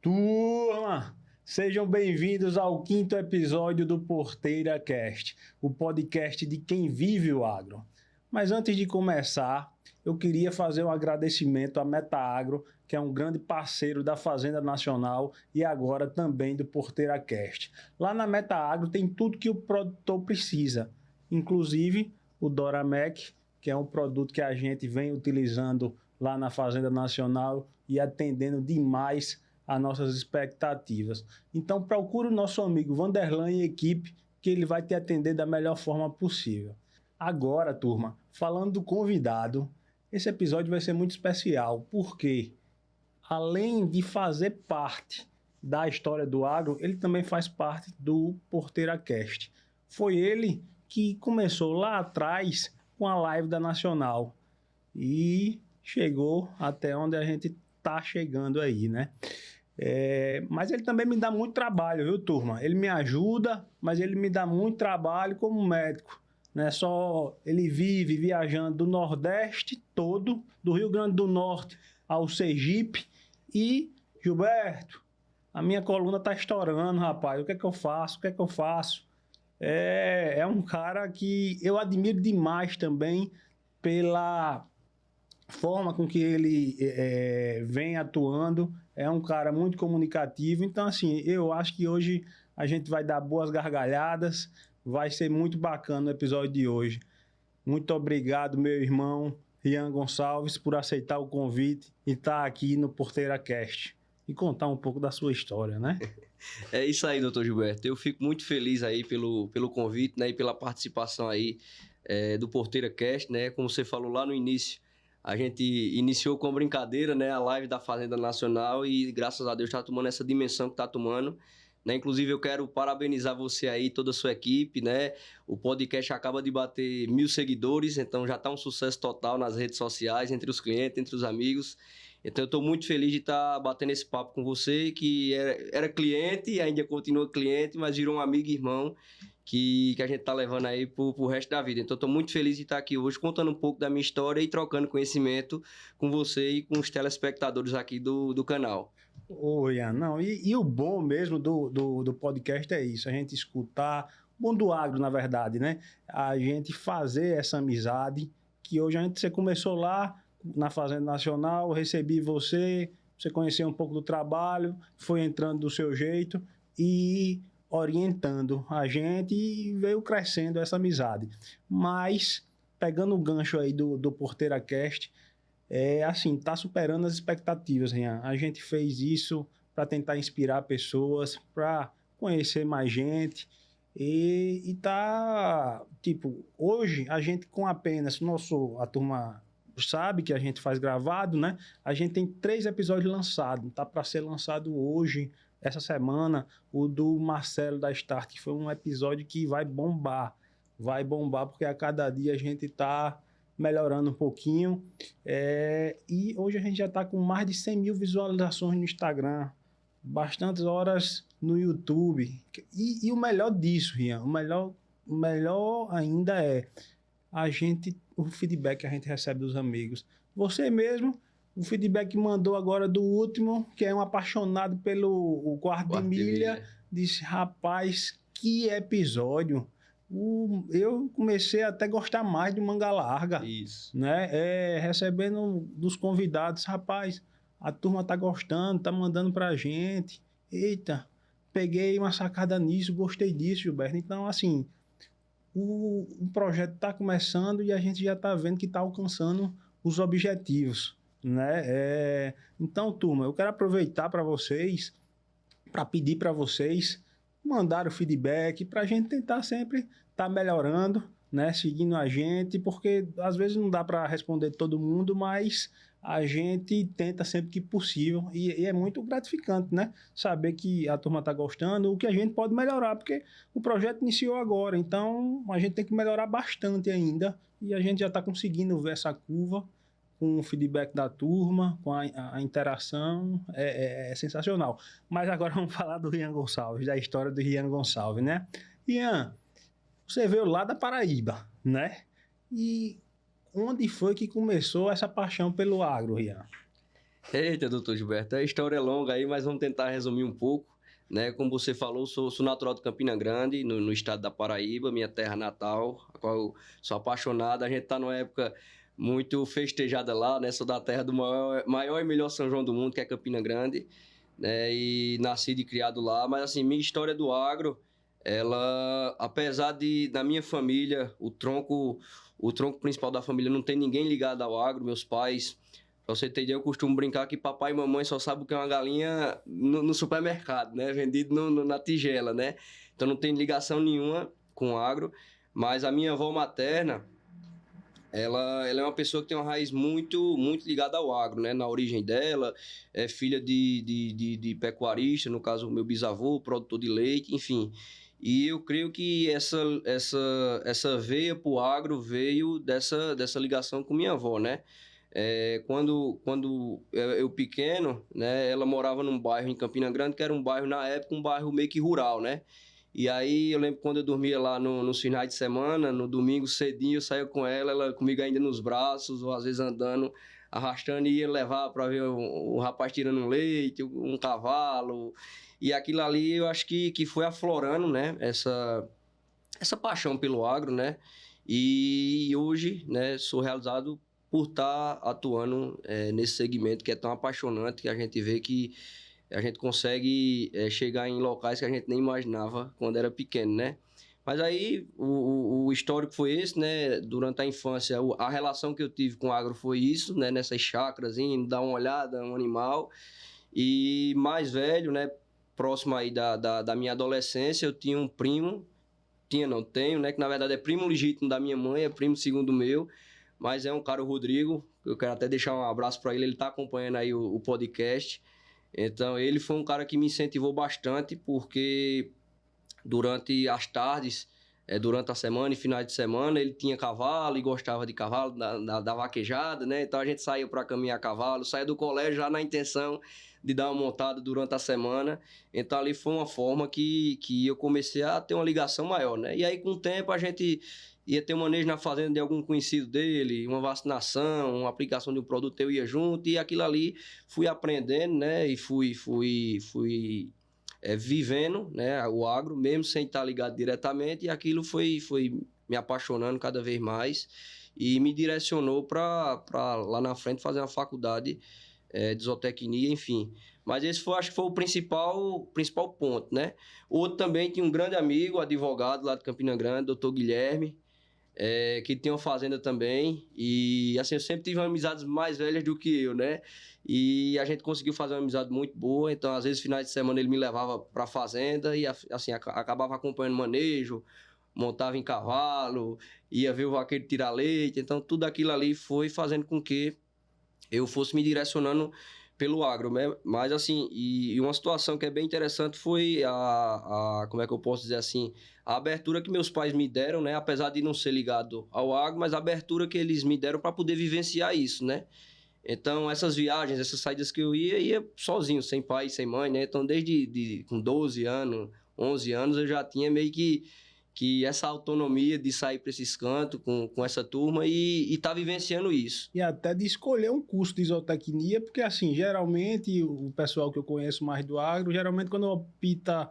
Turma, sejam bem-vindos ao 5º episódio do Porteira Cast, o podcast de quem vive o agro. Mas antes de começar, eu queria fazer um agradecimento à MetaAgro, que é um grande parceiro da Fazenda Nacional e agora também do Porteira Cast. Lá na MetaAgro tem tudo que o produtor precisa, inclusive o Doramec, que é um produto que a gente vem utilizando lá na Fazenda Nacional e atendendo demais as nossas expectativas. Então procura o nosso amigo Vanderlan e equipe, que ele vai te atender da melhor forma possível. Agora, turma, falando do convidado, esse episódio vai ser muito especial, porque além de fazer parte da história do agro, ele também faz parte do Porteira Cast. Foi ele que começou lá atrás com a live da Nacional e chegou até onde a gente está chegando aí, né? Mas ele também me dá muito trabalho, viu, turma? Ele me ajuda, mas ele me dá muito trabalho como médico. Não é só ele vive viajando do Nordeste todo, do Rio Grande do Norte ao Sergipe. E, Gilberto, a minha coluna tá estourando, rapaz. O que é que eu faço? O que é que eu faço? É um cara que eu admiro demais também pela forma com que ele vem atuando. É um cara muito comunicativo. Então, assim, eu acho que hoje a gente vai dar boas gargalhadas. Vai ser muito bacana o episódio de hoje. Muito obrigado, meu irmão Rian Gonçalves, por aceitar o convite e estar aqui no Porteira Cast e contar um pouco da sua história, né? É isso aí, doutor Gilberto. Eu fico muito feliz aí pelo convite, né, e pela participação aí do Porteira Cast, né? Como você falou lá no início, a gente iniciou com a brincadeira, né, a live da Fazenda Nacional e graças a Deus está tomando essa dimensão que está tomando. Né? Inclusive, eu quero parabenizar você aí, toda a sua equipe, né? O podcast acaba de bater 1.000 seguidores, então já está um sucesso total nas redes sociais, entre os clientes, entre os amigos. Então, eu estou muito feliz de estar batendo esse papo com você, que era cliente e ainda continua cliente, mas virou um amigo e irmão que a gente está levando aí pro resto da vida. Então, estou muito feliz de estar aqui hoje, contando um pouco da minha história e trocando conhecimento com você e com os telespectadores aqui do canal. Ian, não, e o bom mesmo do podcast é isso, a gente escutar, o bom do agro, na verdade, né? A gente fazer essa amizade, que hoje você começou lá na Fazenda Nacional, recebi você conheceu um pouco do trabalho, foi entrando do seu jeito e orientando a gente e veio crescendo essa amizade. Mas, pegando o gancho aí do Porteira Cast, assim, tá superando as expectativas, Rian. A gente fez isso para tentar inspirar pessoas, para conhecer mais gente e tá, tipo, hoje a gente com apenas a turma sabe que a gente faz gravado, né? A gente tem 3 episódios lançados, tá para ser lançado hoje, essa semana, o do Marcelo da Start, que foi um episódio que vai bombar porque a cada dia a gente tá melhorando um pouquinho, e hoje a gente já está com mais de 100 mil visualizações no Instagram, bastantes horas no YouTube, e o melhor disso, Rian, o melhor ainda é o feedback que a gente recebe dos amigos. Você mesmo, o feedback que mandou agora do último, que é um apaixonado pelo o quarto de milha, disse, rapaz, que episódio! Eu comecei até a gostar mais de manga larga. Isso. Né? Recebendo dos convidados, rapaz, a turma tá gostando, tá mandando pra gente. Eita, peguei uma sacada nisso, gostei disso, Gilberto. Então, assim, o projeto está começando e a gente já está vendo que está alcançando os objetivos. Né? Então, turma, eu quero aproveitar para pedir para vocês mandar o feedback para a gente tentar sempre estar melhorando, né, seguindo a gente, porque às vezes não dá para responder todo mundo, mas a gente tenta sempre que possível e é muito gratificante, né, saber que a turma está gostando, o que a gente pode melhorar, porque o projeto iniciou agora, então a gente tem que melhorar bastante ainda e a gente já está conseguindo ver essa curva com o feedback da turma, com a interação, é sensacional. Mas agora vamos falar do Rian Gonçalves, da história do Rian Gonçalves, né? Rian, você veio lá da Paraíba, né? E onde foi que começou essa paixão pelo agro, Rian? Eita, doutor Gilberto, a história é longa aí, mas vamos tentar resumir um pouco. Né? Como você falou, sou natural de Campina Grande, no estado da Paraíba, minha terra natal, a qual eu sou apaixonado. A gente está numa época muito festejada lá, né? Sou da terra do maior e melhor São João do mundo, que é Campina Grande, né? E nascido e criado lá. Mas, assim, minha história do agro, ela, apesar de, na minha família, o tronco principal da família não tem ninguém ligado ao agro, meus pais. Pra você ter ideia, eu costumo brincar que papai e mamãe só sabem o que é uma galinha no supermercado, né? Vendido na tigela, né? Então não tem ligação nenhuma com o agro. Mas a minha avó materna, ela é uma pessoa que tem uma raiz muito ligada ao agro, né? Na origem dela, é filha de pecuarista, no caso, meu bisavô, produtor de leite, enfim. E eu creio que essa veia para o agro veio dessa ligação com minha avó, né? Quando eu pequeno, né, ela morava num bairro em Campina Grande, que era um bairro, na época, um bairro meio que rural, né? E aí eu lembro quando eu dormia lá nos finais de semana, no domingo cedinho, eu saía com ela comigo ainda nos braços, ou às vezes andando, arrastando, e ia levar para ver um rapaz tirando um leite, um cavalo. E aquilo ali eu acho que foi aflorando, né, essa paixão pelo agro, né? E hoje, né, sou realizado por estar atuando nesse segmento que é tão apaixonante, que a gente vê que a gente consegue chegar em locais que a gente nem imaginava quando era pequeno, né? Mas aí o histórico foi esse, né? Durante a infância, a relação que eu tive com o agro foi isso, né? Nessas chácaras, dar uma olhada no animal. E mais velho, né? Próximo aí da minha adolescência, eu tinha um primo, não tenho, né? Que na verdade é primo legítimo da minha mãe, é primo segundo meu, mas é um cara, o Rodrigo, eu quero até deixar um abraço para ele tá acompanhando aí o podcast. Então, ele foi um cara que me incentivou bastante, porque durante as tardes, durante a semana e finais de semana, ele tinha cavalo e gostava de cavalo, da vaquejada, né? Então, a gente saía para caminhar a cavalo, saía do colégio já na intenção de dar uma montada durante a semana. Então, ali foi uma forma que eu comecei a ter uma ligação maior, né? E aí, com o tempo, a gente ia ter um manejo na fazenda de algum conhecido dele, uma vacinação, uma aplicação de um produto, eu ia junto, e aquilo ali fui aprendendo, né? E fui vivendo, né, o agro, mesmo sem estar ligado diretamente, e aquilo foi me apaixonando cada vez mais e me direcionou para lá na frente fazer uma faculdade de zootecnia, enfim. Mas esse acho que foi o principal ponto, né? Outro também tinha um grande amigo, advogado lá de Campina Grande, doutor Guilherme, que tem uma fazenda também, e assim, eu sempre tive amizades mais velhas do que eu, né? E a gente conseguiu fazer uma amizade muito boa, então às vezes finais de semana ele me levava para a fazenda e assim, acabava acompanhando manejo, montava em cavalo, ia ver o vaqueiro tirar leite, então tudo aquilo ali foi fazendo com que eu fosse me direcionando pelo agro, né? Mas assim, e uma situação que é bem interessante foi como é que eu posso dizer assim, a abertura que meus pais me deram, né? Apesar de não ser ligado ao agro, mas a abertura que eles me deram para poder vivenciar isso, né? Então, essas viagens, essas saídas que eu ia sozinho, sem pai, sem mãe, né? Então, desde com 12 anos, 11 anos, eu já tinha meio que essa autonomia de sair para esses cantos com essa turma e tá vivenciando isso. E até de escolher um curso de zootecnia, porque assim, geralmente o pessoal que eu conheço mais do agro, geralmente quando opta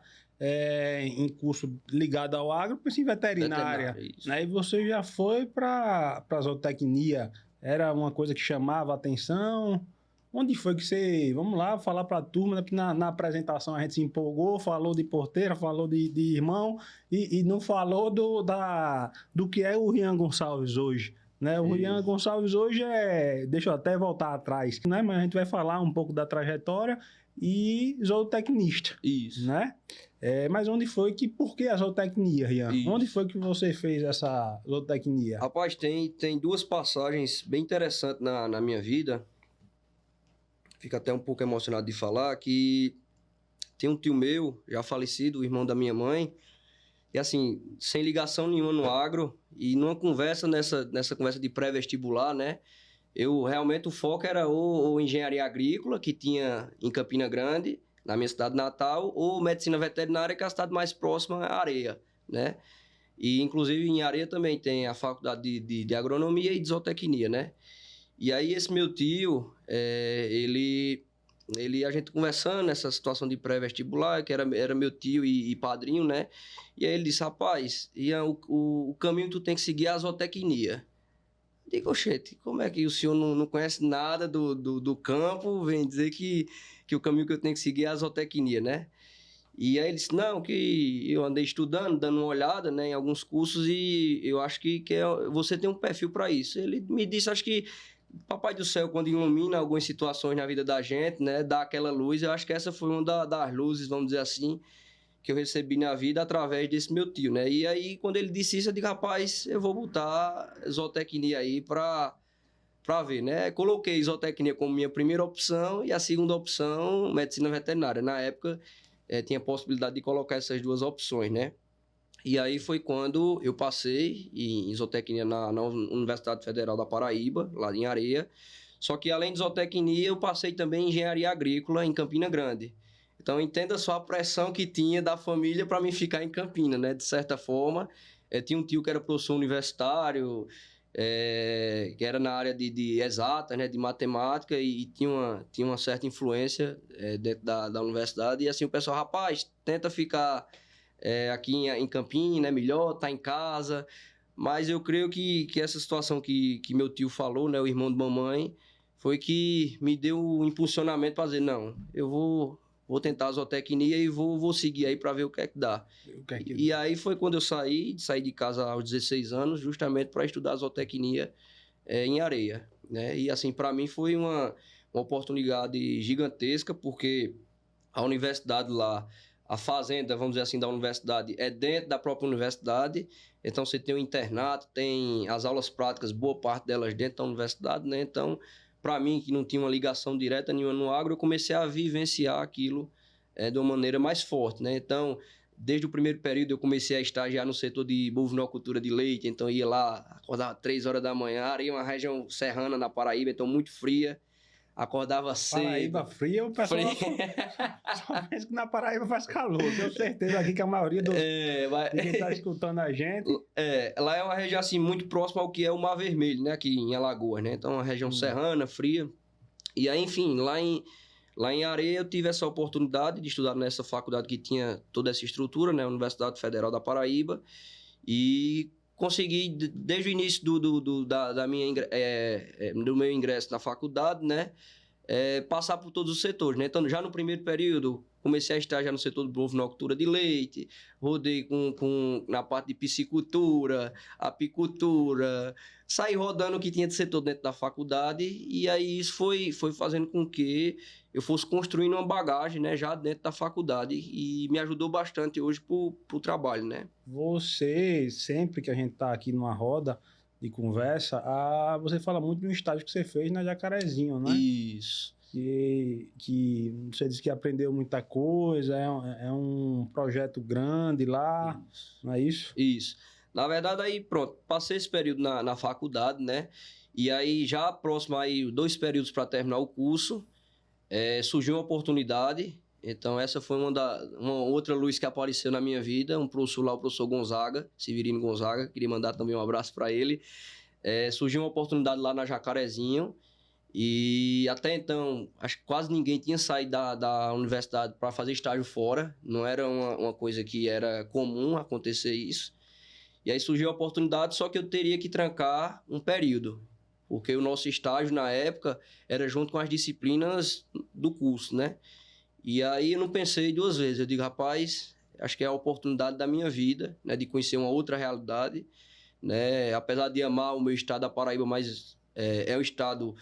em curso ligado ao agro, pensa em veterinária, né? E você já foi para a zootecnia, era uma coisa que chamava a atenção. Onde foi que você... Vamos lá, falar para a turma, né? Porque na apresentação a gente se empolgou, falou de porteira, falou de irmão e não falou do que é o Rian Gonçalves hoje, né? O Rian Gonçalves hoje deixa eu até voltar atrás, né? Mas a gente vai falar um pouco da trajetória e zootecnista. Isso. Né? Mas por que a zootecnia, Rian? Isso. Onde foi que você fez essa zootecnia? Rapaz, tem duas passagens bem interessantes na minha vida. Fico até um pouco emocionado de falar que tem um tio meu, já falecido, o irmão da minha mãe, e assim, sem ligação nenhuma no agro, e numa conversa, nessa conversa de pré-vestibular, né? Realmente o foco era ou engenharia agrícola, que tinha em Campina Grande, na minha cidade natal, ou medicina veterinária, que é a cidade mais próxima à Areia, né? E inclusive em Areia também tem a faculdade de agronomia e de zootecnia, né? E aí esse meu tio, a gente conversando nessa situação de pré-vestibular, que era meu tio e padrinho, né? E aí ele disse, rapaz, o caminho que tu tem que seguir é a zootecnia. Digo, oxente, como é que o senhor não conhece nada do campo, vem dizer que o caminho que eu tenho que seguir é a zootecnia, né? E aí ele disse, não, que eu andei estudando, dando uma olhada, né, em alguns cursos e eu acho que você tem um perfil para isso. Ele me disse, acho que Papai do Céu, quando ilumina algumas situações na vida da gente, né, dá aquela luz, eu acho que essa foi uma das luzes, vamos dizer assim, que eu recebi na vida através desse meu tio, né? E aí, quando ele disse isso, eu digo, rapaz, eu vou botar zootecnia aí para ver, né? Coloquei zootecnia como minha primeira opção e a segunda opção, medicina veterinária. Na época, tinha possibilidade de colocar essas duas opções, né? E aí foi quando eu passei em zootecnia na Universidade Federal da Paraíba, lá em Areia. Só que além de zootecnia, eu passei também em engenharia agrícola em Campina Grande. Então entenda só a pressão que tinha da família para mim ficar em Campina, né? De certa forma, tinha um tio que era professor universitário, que era na área de exatas, né? De matemática e tinha uma certa influência dentro da universidade. E assim o pessoal, rapaz, tenta ficar aqui em Campina, é melhor, tá em casa. Mas eu creio que essa situação que meu tio falou, né, o irmão de mamãe, foi que me deu um impulsionamento para dizer, não, eu vou tentar a zootecnia e vou seguir aí para ver o que é que dá. E aí foi quando eu saí de casa aos 16 anos, justamente para estudar zootecnia em Areia, né? E assim, para mim foi uma oportunidade gigantesca, porque a universidade lá, a fazenda, vamos dizer assim, da universidade é dentro da própria universidade, então você tem o internato, tem as aulas práticas, boa parte delas dentro da universidade, né? Então, para mim, que não tinha uma ligação direta nenhuma no agro, eu comecei a vivenciar aquilo de uma maneira mais forte, né? Então, desde o primeiro período eu comecei a estagiar no setor de bovinocultura de leite, então ia lá, acordava 3 horas da manhã, Areia é uma região serrana na Paraíba, então muito fria, acordava cedo. Paraíba fria, o pessoal só pensa que na Paraíba faz calor. Tenho certeza aqui que a maioria de quem está escutando a gente... Lá é uma região assim, muito próxima ao que é o Mar Vermelho, né? Aqui em Alagoas, né? Então, é uma região serrana, fria. E aí, enfim, lá em Areia eu tive essa oportunidade de estudar nessa faculdade que tinha toda essa estrutura, né? Universidade Federal da Paraíba. E consegui, desde o início do meu ingresso na faculdade, né? Passar por todos os setores, né? Então, já no primeiro período, comecei a estagiar no setor de bovinocultura de leite, rodei na parte de piscicultura, apicultura, saí rodando o que tinha de setor dentro da faculdade, e aí isso foi fazendo com que eu fosse construindo uma bagagem, né, já dentro da faculdade, e me ajudou bastante hoje pro trabalho, né? Você, sempre que a gente está aqui numa roda de conversa, você fala muito do estágio que você fez na Jacarezinho, né? Isso. Que você disse que aprendeu muita coisa, é um projeto grande lá, isso. Não é isso? Isso. Na verdade, aí pronto, passei esse período na faculdade, né? E aí já próximo aí, 2 períodos para terminar o curso, surgiu uma oportunidade. Então essa foi uma outra luz que apareceu na minha vida, um professor lá, o professor Gonzaga, Severino Gonzaga, queria mandar também um abraço para ele. Surgiu uma oportunidade lá na Jacarezinho, e até então, acho que quase ninguém tinha saído da universidade para fazer estágio fora, não era uma coisa que era comum acontecer isso. E aí surgiu a oportunidade, só que eu teria que trancar um período, porque o nosso estágio na época era junto com as disciplinas do curso, né? E aí eu não pensei 2 vezes, eu digo, rapaz, acho que é a oportunidade da minha vida, né, de conhecer uma outra realidade, né? Apesar de amar o meu estado da Paraíba, mas é um estado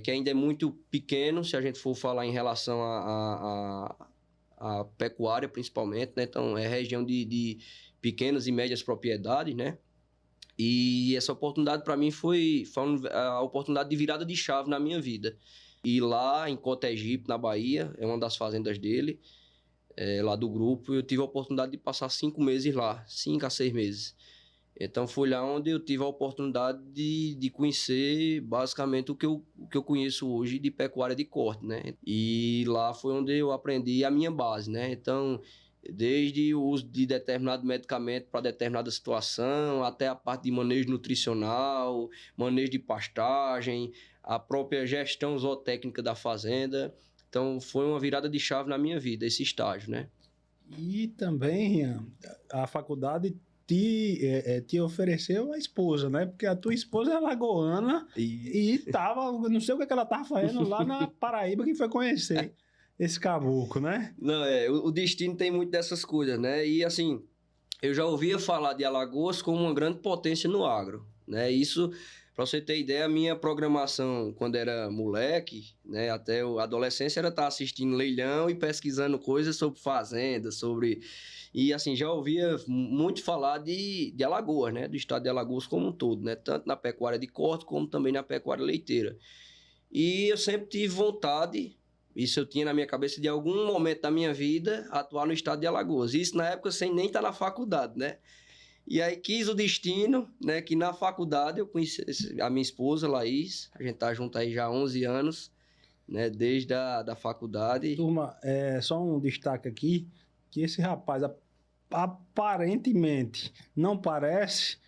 que ainda é muito pequeno, se a gente for falar em relação à pecuária, principalmente, né? Então, é região de pequenas e médias propriedades, né? E essa oportunidade, para mim, foi a oportunidade de virada de chave na minha vida. E lá em Cotegipe, na Bahia, é uma das fazendas dele, lá do grupo, eu tive a oportunidade de passar 5 meses lá, 5 a 6 meses. Então foi lá onde eu tive a oportunidade de conhecer basicamente o que eu conheço hoje de pecuária de corte, né? E lá foi onde eu aprendi a minha base, né? Então, desde o uso de determinado medicamento para determinada situação, até a parte de manejo nutricional, manejo de pastagem, a própria gestão zootécnica da fazenda. Então, foi uma virada de chave na minha vida, esse estágio, né? E também, Rian, a faculdade te ofereceu a esposa, né? Porque a tua esposa é alagoana e tava, não sei o que ela tava fazendo lá na Paraíba que foi conhecer esse caboclo, né? Não, o destino tem muito dessas coisas, né? E assim, eu já ouvia falar de Alagoas como uma grande potência no agro, né? Isso, para você ter ideia, a minha programação quando era moleque, né, até a adolescência, era estar assistindo leilão e pesquisando coisas sobre fazenda, sobre... E assim, já ouvia muito falar de Alagoas, né? Do estado de Alagoas como um todo, né? Tanto na pecuária de corte como também na pecuária leiteira. E eu sempre tive vontade, isso eu tinha na minha cabeça, de algum momento da minha vida atuar no estado de Alagoas. Isso na época sem nem estar na faculdade, né? E aí quis o destino, né? Que na faculdade eu conheci a minha esposa, Laís. A gente tá junto aí já há 11 anos, né? Desde da faculdade. Turma, só um destaque aqui, que esse rapaz aparentemente não parece,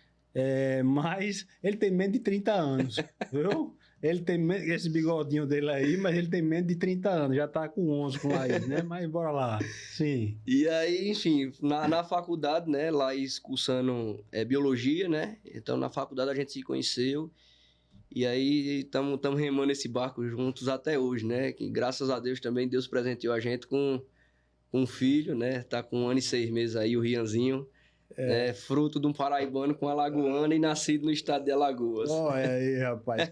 mas ele tem menos de 30 anos, viu? Ele tem esse bigodinho dele aí, mas ele tem menos de 30 anos, já tá com 11 com Laís, né? Mas bora lá, sim. E aí, enfim, na faculdade, né? Laís cursando biologia, né? Então, na faculdade a gente se conheceu. E aí, estamos remando esse barco juntos até hoje, né? Que graças a Deus também Deus presenteou a gente com um filho, né? Tá com 1 ano e 6 meses aí, o Rianzinho. Né? Fruto de um paraibano com alagoano e nascido no estado de Alagoas. Olha aí, rapaz,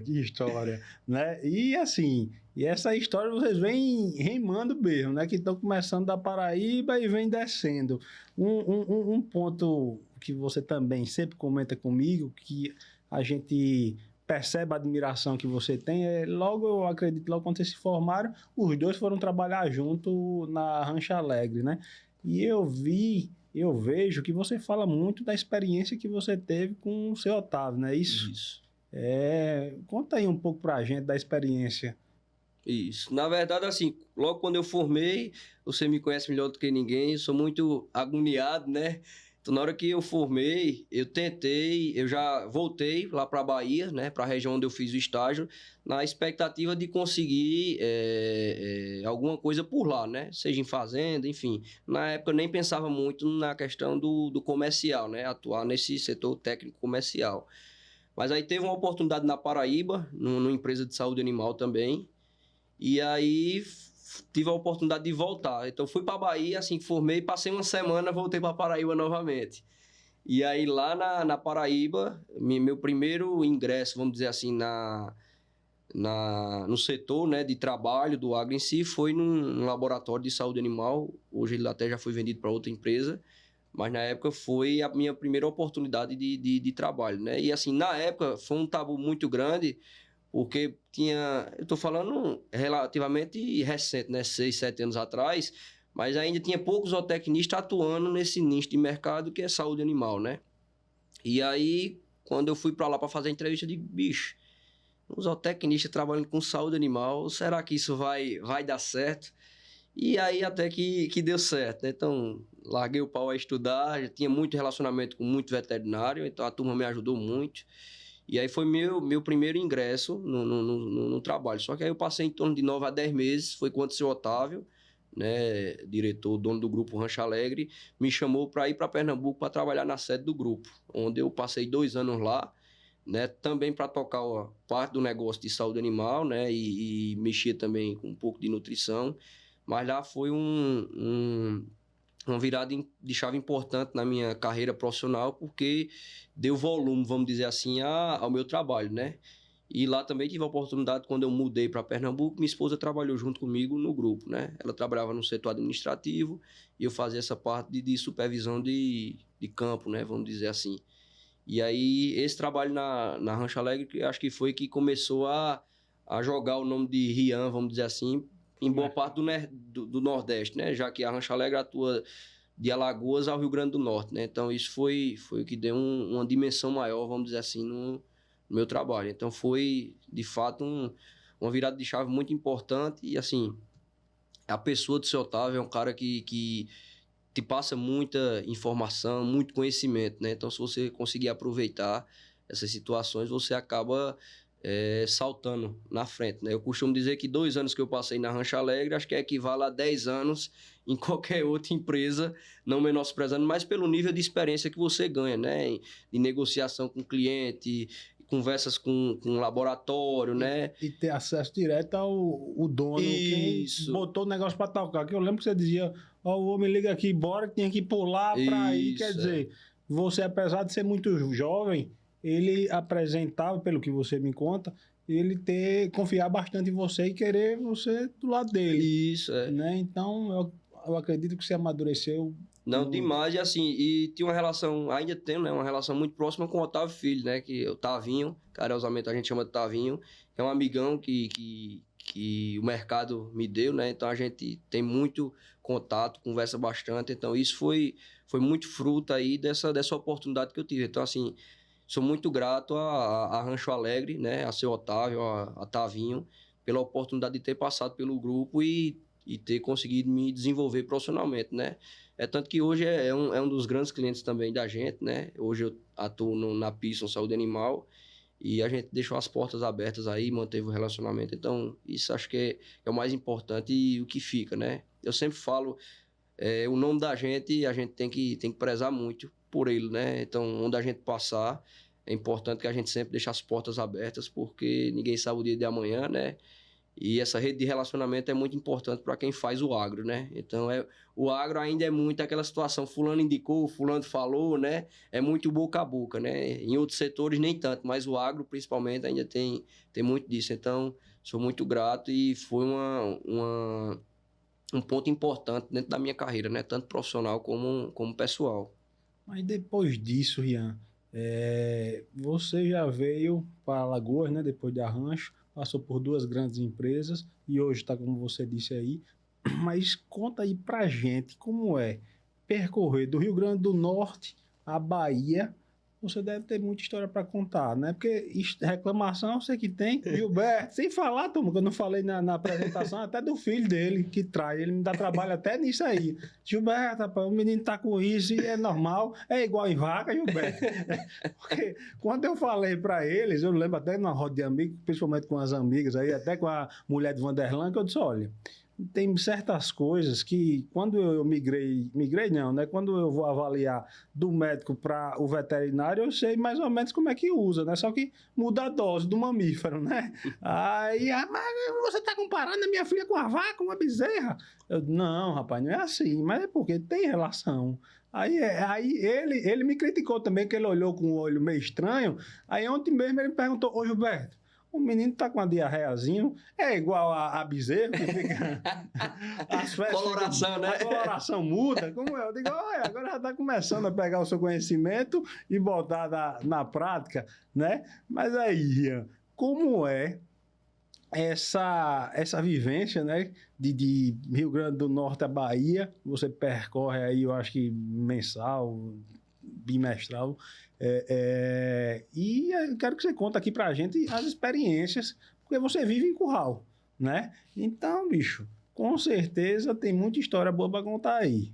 que história, né? E assim, essa história vocês vêm remando mesmo, né? Que estão começando da Paraíba e vem descendo. Um ponto que você também sempre comenta comigo, que a gente percebe a admiração que você tem, logo, eu acredito, logo quando vocês se formaram, os dois foram trabalhar junto na Rancho Alegre, né? E eu vejo que você fala muito da experiência que você teve com o seu Otávio, não é isso? Isso. Conta aí um pouco pra gente da experiência. Isso. Na verdade, assim, logo quando eu formei, você me conhece melhor do que ninguém, eu sou muito agoniado, né? Então, na hora que eu formei, eu já voltei lá para a Bahia, né? Para a região onde eu fiz o estágio, na expectativa de conseguir alguma coisa por lá, né? Seja em fazenda, enfim. Na época eu nem pensava muito na questão do comercial, né? Atuar nesse setor técnico comercial. Mas aí teve uma oportunidade na Paraíba, numa empresa de saúde animal também, e aí tive a oportunidade de voltar. Então fui para a Bahia, assim que formei, passei uma semana, voltei para Paraíba novamente. E aí lá na Paraíba, meu primeiro ingresso, vamos dizer assim, no setor, né, de trabalho do agro em si, foi num laboratório de saúde animal. Hoje ele até já foi vendido para outra empresa, mas na época foi a minha primeira oportunidade de trabalho, né? E assim, na época foi um tabu muito grande, porque eu estou falando relativamente recente, né? 6, 7 anos atrás, mas ainda tinha poucos zootecnistas atuando nesse nicho de mercado que é saúde animal, né? E aí, quando eu fui para lá para fazer a entrevista, eu digo, bicho, um zootecnista trabalhando com saúde animal, será que isso vai dar certo? E aí até que deu certo, né? Então, larguei o pau a estudar, já tinha muito relacionamento com muito veterinário, então a turma me ajudou muito. E aí foi meu primeiro ingresso no trabalho. Só que aí eu passei em torno de 9 a 10 meses, foi quando o seu Otávio, né, diretor, dono do grupo Rancho Alegre, me chamou para ir para Pernambuco para trabalhar na sede do grupo, onde eu passei 2 anos lá, né, também para tocar a parte do negócio de saúde animal, né, e mexia também com um pouco de nutrição. Mas lá foi uma virada de chave importante na minha carreira profissional, porque deu volume, vamos dizer assim, ao meu trabalho, né? E lá também tive a oportunidade, quando eu mudei para Pernambuco, minha esposa trabalhou junto comigo no grupo, né? Ela trabalhava no setor administrativo e eu fazia essa parte de supervisão de campo, né? Vamos dizer assim. E aí, esse trabalho na Rancho Alegre, acho que foi que começou a jogar o nome de Rian, vamos dizer assim, em boa parte do Nordeste, né? Já que a Rancho Alegre atua de Alagoas ao Rio Grande do Norte, né? Então, isso foi o que deu uma dimensão maior, vamos dizer assim, no meu trabalho. Então, foi, de fato, uma virada de chave muito importante. E, assim, a pessoa do seu Otávio é um cara que te passa muita informação, muito conhecimento, né? Então, se você conseguir aproveitar essas situações, você acaba saltando na frente, né? Eu costumo dizer que 2 anos que eu passei na Rancho Alegre, acho que equivale a 10 anos em qualquer outra empresa, não menosprezando, mas pelo nível de experiência que você ganha, né? De negociação com o cliente, conversas com laboratório, né? E ter acesso direto ao o dono, Isso. quem botou o negócio para tocar. Que eu lembro que você dizia, ó, o homem liga aqui, bora, tinha que pular para ir. Quer dizer, você, apesar de ser muito jovem, ele apresentava, pelo que você me conta, ele confiar bastante em você e querer você do lado dele. Isso, né? Então, eu acredito que você amadureceu. Não, demais, e assim, e tinha uma relação, ainda tenho, né, uma relação muito próxima com o Otávio Filho, né, que o Tavinho, carinhosamente a gente chama de Tavinho, que é um amigão que o mercado me deu, né, então a gente tem muito contato, conversa bastante, então isso foi muito fruto aí dessa oportunidade que eu tive. Então, assim, sou muito grato a Rancho Alegre, né, a seu Otávio, a Tavinho, pela oportunidade de ter passado pelo grupo e ter conseguido me desenvolver profissionalmente, né. Tanto que hoje é um dos grandes clientes também da gente, né? Hoje eu atuo na Pearson Saúde Animal e a gente deixou as portas abertas aí, manteve o relacionamento. Então, isso acho que é o mais importante e o que fica, né? Eu sempre falo, o nome da gente, a gente tem que prezar muito por ele, né? Então, onde a gente passar, é importante que a gente sempre deixe as portas abertas, porque ninguém sabe o dia de amanhã, né? E essa rede de relacionamento é muito importante para quem faz o agro, né? Então, o agro ainda é muito aquela situação, fulano indicou, fulano falou, né? É muito boca a boca, né? Em outros setores nem tanto, mas o agro, principalmente, ainda tem muito disso. Então, sou muito grato e foi um ponto importante dentro da minha carreira, né? Tanto profissional como pessoal. Mas depois disso, Rian, você já veio para Alagoas, né? Depois de Arrancho, passou por 2 grandes empresas e hoje está, como você disse aí. Mas conta aí pra gente como é percorrer do Rio Grande do Norte à Bahia. Você deve ter muita história para contar, né? Porque reclamação eu sei que tem. Gilberto, sem falar, Tom, que eu não falei na apresentação, até do filho dele, que traz. Ele me dá trabalho até nisso aí. Gilberto, rapaz, o menino tá com isso e é normal. É igual em vaca, Gilberto. Porque quando eu falei para eles, eu lembro até numa roda de amigos, principalmente com as amigas aí, até com a mulher de Vanderlan, que eu disse, olha, tem certas coisas que quando eu migrei não, né? Quando eu vou avaliar do médico para o veterinário, eu sei mais ou menos como é que usa, né? Só que muda a dose do mamífero, né? Aí, mas você está comparando a minha filha com a vaca, uma bezerra? Eu, não, rapaz, não é assim, mas é porque tem relação. Aí ele me criticou também, que ele olhou com um olho meio estranho. Aí ontem mesmo ele me perguntou, ô Gilberto, o menino tá com uma diarreiazinha, é igual a bezerro, que fica... As coloração, né? A coloração muda. Como eu digo, olha, agora já está começando a pegar o seu conhecimento e botar na prática, né? Mas aí, Ian, como é essa vivência, né? De Rio Grande do Norte à Bahia, você percorre aí, eu acho que mensal, bimestral, e eu quero que você conte aqui pra gente as experiências, porque você vive em curral, né? Então, bicho, com certeza tem muita história boa para contar aí.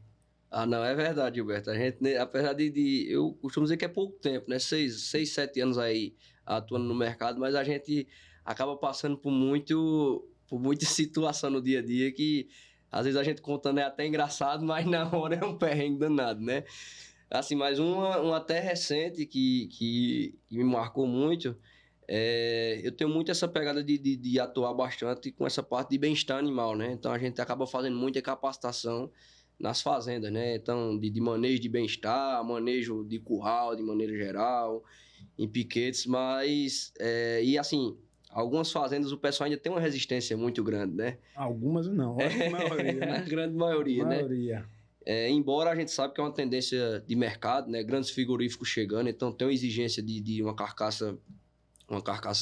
Ah, não, é verdade, Gilberto. A gente, né, apesar eu costumo dizer que é pouco tempo, né? 6, 7 anos aí atuando no mercado, mas a gente acaba passando por muita situação no dia a dia que às vezes a gente contando é até engraçado, mas na hora é um perrengue danado, né? Assim, mas uma até recente que me marcou muito, eu tenho muito essa pegada de atuar bastante com essa parte de bem-estar animal, né? Então a gente acaba fazendo muita capacitação nas fazendas, né? Então, de manejo de bem-estar, manejo de curral, de maneira geral, em piquetes, mas, e assim, algumas fazendas o pessoal ainda tem uma resistência muito grande, né? Algumas não, a maioria, né? A grande maioria, né? Embora a gente sabe que é uma tendência de mercado, né? Grandes frigoríficos chegando, então tem uma exigência de uma carcaça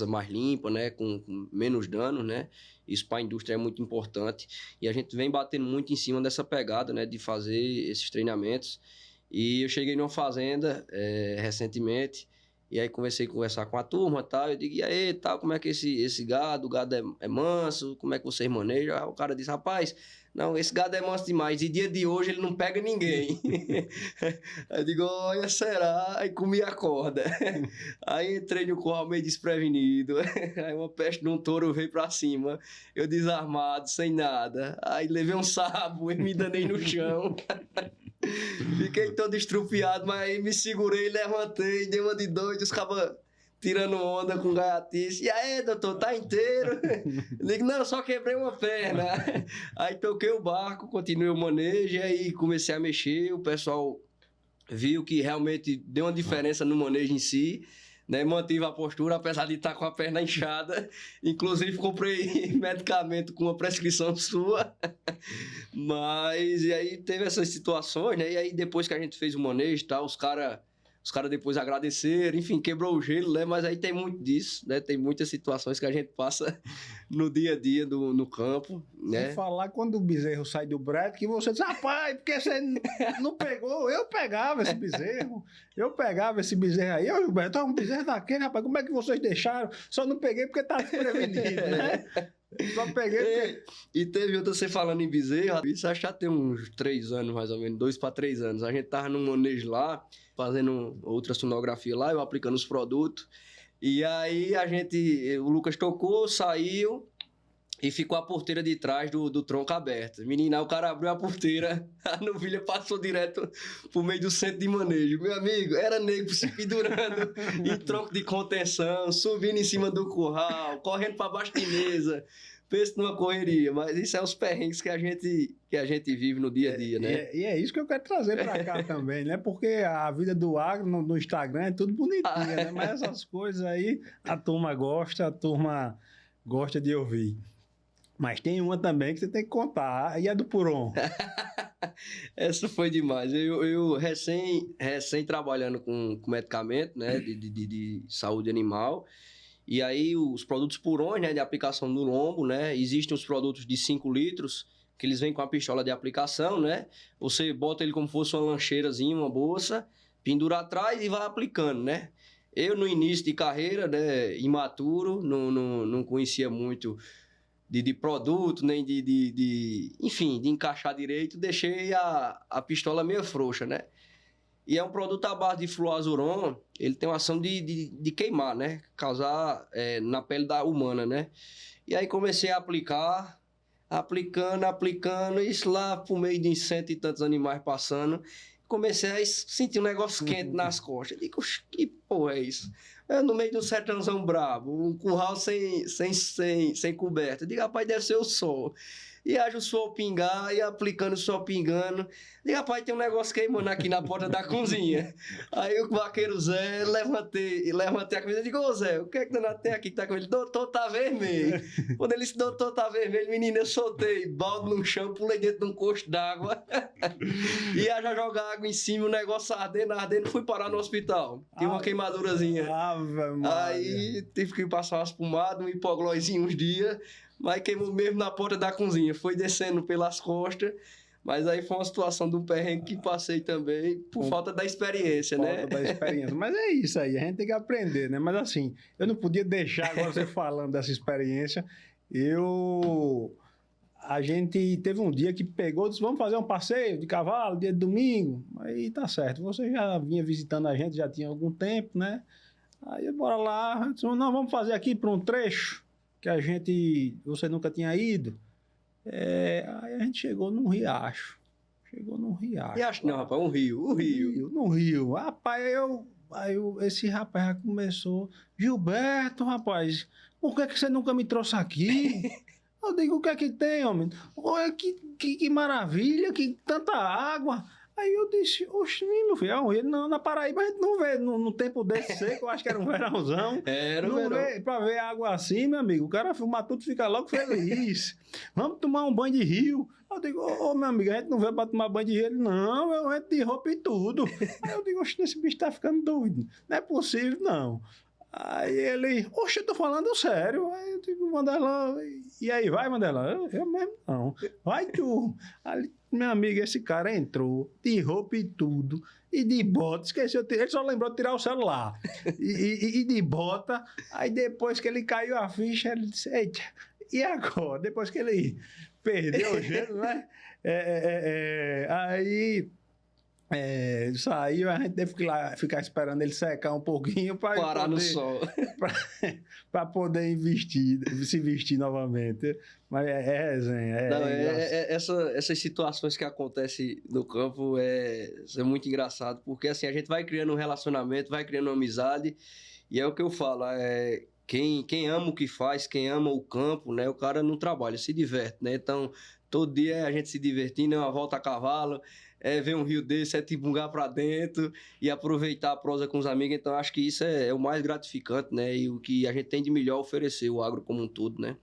mais limpa, né? Com menos dano, né? Isso para a indústria é muito importante. E a gente vem batendo muito em cima dessa pegada, né? De fazer esses treinamentos. E eu cheguei numa fazenda recentemente, e aí comecei a conversar com a turma e tal. Eu digo, e aí, tal, como é que esse gado? O gado é manso? Como é que vocês manejam? Aí o cara disse, rapaz, Não, esse gado é manso demais. E dia de hoje ele não pega ninguém. Aí eu digo, olha, será? Aí comi a corda. Aí entrei no curral meio desprevenido. Aí uma peste de um touro veio pra cima. Eu desarmado, sem nada. Aí levei um sabo e me danei no chão. Fiquei todo estrupiado, mas aí me segurei, levantei, dei uma de doido, os cabas tirando onda com gaiatice. E aí, doutor, tá inteiro? Eu digo, não, só quebrei uma perna. Aí toquei o barco, continuei o manejo, e aí comecei a mexer, o pessoal viu que realmente deu uma diferença no manejo em si, né? Mantive a postura, apesar de estar com a perna inchada. Inclusive, comprei medicamento com uma prescrição sua. Mas, e aí teve essas situações, né? E aí, depois que a gente fez o manejo e tal, os caras depois agradeceram, enfim, quebrou o gelo, né? Mas aí tem muito disso, né? Tem muitas situações que a gente passa no dia a dia no campo, né? Sem falar quando o bezerro sai do breto, que você diz, rapaz, porque você não pegou? Eu pegava esse bezerro. Aí, ô Gilberto, um bezerro daquele, rapaz, como é que vocês deixaram? Só não peguei porque tá desprevenido, né? Só peguei porque... E teve outra, você falando em bezerro, isso acho que já tem uns 3 anos, mais ou menos, 2 para 3 anos. A gente tava num manejo lá, fazendo outra sonografia lá, eu aplicando os produtos. E aí o Lucas tocou, saiu e ficou a porteira de trás do tronco aberto. Menina, o cara abriu a porteira, a novilha passou direto pro meio do centro de manejo. Meu amigo, era nego se pendurando em tronco de contenção, subindo em cima do curral, correndo para baixo de mesa. Pensa numa correria, mas isso é os perrengues que a gente vive no dia a dia, né? E é isso que eu quero trazer para cá também, né? Porque a vida do agro no Instagram é tudo bonitinho, né? Mas essas coisas aí a turma gosta de ouvir. Mas tem uma também que você tem que contar, e a do Puron. Essa foi demais. Eu recém trabalhando com medicamento, né? De saúde animal. E aí os produtos Purons, né, de aplicação no lombo, né? Existem os produtos de 5 litros, que eles vêm com a pistola de aplicação, né? Você bota ele como se fosse uma lancheirazinha, uma bolsa, pendura atrás e vai aplicando, né? Eu, no início de carreira, né, imaturo, não conhecia muito de produto, nem enfim, de encaixar direito, deixei a pistola meio frouxa, né? E é um produto à base de fluazuron, ele tem uma ação de queimar, né? Causar na pele da humana, né? E aí comecei a aplicando, isso lá por meio de 100 e tantos animais passando. Comecei a sentir um negócio quente nas costas. Digo, que porra é isso? No meio do sertãozão brabo, um curral sem coberta. Digo, rapaz, deve ser o sol. E haja o sol pingar, e aplicando o sol pingando. Digo, rapaz, tem um negócio queimando aqui na porta da cozinha. Aí o vaqueiro Zé, levantei a camisa e digo, ô Zé, o que é que danado tem aqui que tá com ele? Doutor, tá vermelho. Quando ele disse, doutor, tá vermelho, menino, eu soltei balde no chão, pulei dentro de um costo d'água. E já jogar água em cima, o negócio ardendo, fui parar no hospital. Tinha uma queimadurazinha. Aí tive que passar umas pomadas, um hipoglóizinho uns dias. Mas queimou mesmo na porta da cozinha. Foi descendo pelas costas. Mas aí foi uma situação de um perrengue que passei também por falta da experiência, né? Falta da experiência. Mas é isso aí, a gente tem que aprender, né? Mas assim, eu não podia deixar agora você falando dessa experiência. A gente teve um dia que pegou, disse, vamos fazer um passeio de cavalo, dia de domingo. Aí tá certo, você já vinha visitando a gente, já tinha algum tempo, né? Aí bora lá, disse, não, vamos fazer aqui para um trecho que você nunca tinha ido. Aí a gente chegou num riacho. Riacho não, rapaz, um rio. No rio. Rapaz, esse rapaz já começou, Gilberto, rapaz, por que você nunca me trouxe aqui? Eu digo, o que é que tem, homem? Olha que maravilha, que tanta água. Aí eu disse, oxe, meu filho, na Paraíba a gente não vê no tempo desse seco, eu acho que era um verãozão. Era um verão. Pra ver água assim, meu amigo, o cara fuma tudo, fica logo feliz. Vamos tomar um banho de rio. Eu digo, meu amigo, a gente não veio pra tomar banho de rio. Ele, não, eu entro de roupa e tudo. Aí eu digo, oxe, esse bicho tá ficando doido. Não é possível, não. Aí ele, oxe, eu tô falando sério. Aí eu digo, Mandelão, e aí, vai, Mandelão? Eu mesmo não. Vai tu. Aí, meu amigo, esse cara entrou de roupa e tudo, e de bota, esqueceu, ele só lembrou de tirar o celular, e de bota. Aí depois que ele caiu a ficha, ele disse, eita, e agora? Depois que ele perdeu o gelo, né? Aí saiu, a gente teve que ficar esperando ele secar um pouquinho para Parar no sol. Para poder se vestir novamente. Mas é resenha. Não, essas situações que acontecem no campo é muito engraçado, porque assim, a gente vai criando um relacionamento, vai criando uma amizade, e é o que eu falo, quem ama o que faz, quem ama o campo, né, o cara não trabalha, se diverte, né? Então, todo dia é a gente se divertindo, é uma volta a cavalo, ver um rio desse, tibungar para dentro e aproveitar a prosa com os amigos. Então, acho que isso é o mais gratificante, né? E o que a gente tem de melhor a oferecer, o agro como um todo, né?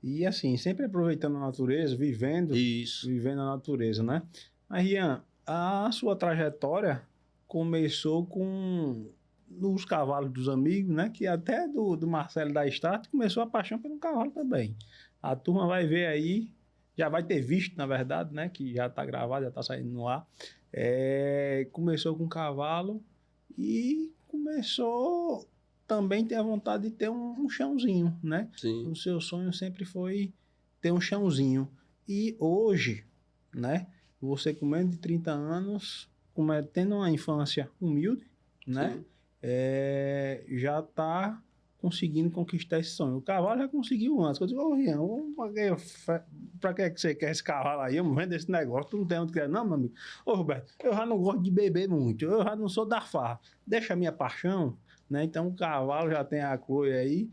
E assim, sempre aproveitando a natureza, vivendo a natureza, né? Mas, Rian, a sua trajetória começou nos cavalos dos amigos, né? Que até do Marcelo da Start começou a paixão pelo cavalo também. A turma vai ver aí, já vai ter visto, na verdade, né? Que já está gravado, já está saindo no ar. Começou com cavalo e começou também ter a vontade de ter um chãozinho, né? Sim. O seu sonho sempre foi ter um chãozinho. E hoje, né? Você com menos de 30 anos, tendo uma infância humilde, né? Já está conseguindo conquistar esse sonho. O cavalo já conseguiu antes. Eu digo, Rian, para que você quer esse cavalo aí? Eu não vendo esse negócio, tu não tem onde quer. Não, meu amigo. Roberto, eu já não gosto de beber muito, eu já não sou da farra. Deixa a minha paixão, né? Então o cavalo já tem a Chloe aí,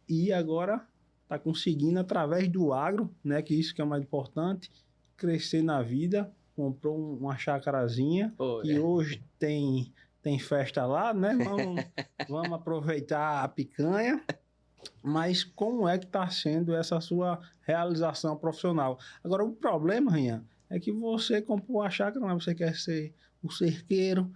e agora está conseguindo, através do agro, né? Que isso que é o mais importante, crescer na vida. Comprou uma chácarazinha, que hoje tem festa lá, né? Vamos aproveitar a picanha. Mas como é que está sendo essa sua realização profissional? Agora, o problema, Rian, é que você comprou a chácara, mas você quer ser o cerqueiro,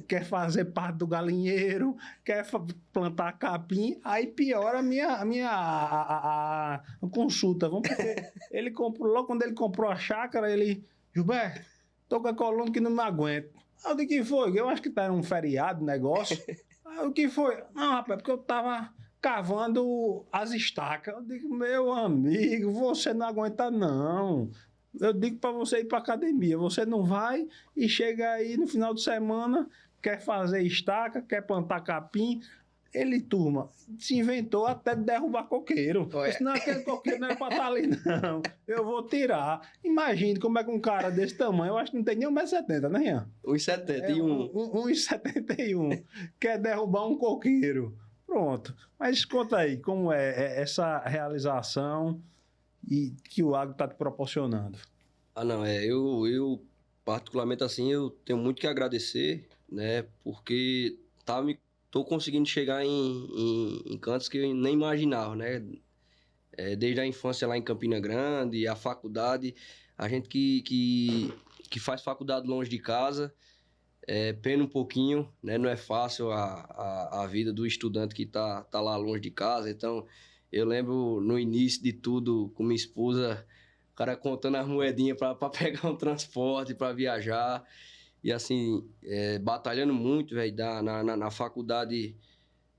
quer fazer parte do galinheiro, quer plantar capim, aí piora a minha consulta. Porque ele comprou, logo quando ele comprou a chácara, Gilberto, tô com a coluna que não me aguento. Aí eu digo, que foi? Eu acho que tá um feriado, negócio. Aí o que foi? Não, rapaz, porque eu tava cavando as estacas. Eu digo, meu amigo, você não aguenta não. Eu digo para você ir para academia, você não vai e chega aí no final de semana, quer fazer estaca, quer plantar capim. Ele, turma, se inventou até de derrubar coqueiro. Senão aquele coqueiro não é para estar ali, não. Eu vou tirar. Imagine como é que um cara desse tamanho, eu acho que não tem nem 1,70 m, né, Rian? 1,71 m. 1,71 m. Quer derrubar um coqueiro. Pronto. Mas conta aí, como é essa realização e que o agro está te proporcionando? Não, eu particularmente assim, eu tenho muito que agradecer, né, porque tô conseguindo chegar em cantos que eu nem imaginava, né, desde a infância lá em Campina Grande, a faculdade, a gente que faz faculdade longe de casa, pena um pouquinho, né, não é fácil a vida do estudante que tá lá longe de casa. Então eu lembro no início de tudo com minha esposa, o cara contando as moedinhas para pegar um transporte, para viajar. E assim, batalhando muito, velho, na faculdade.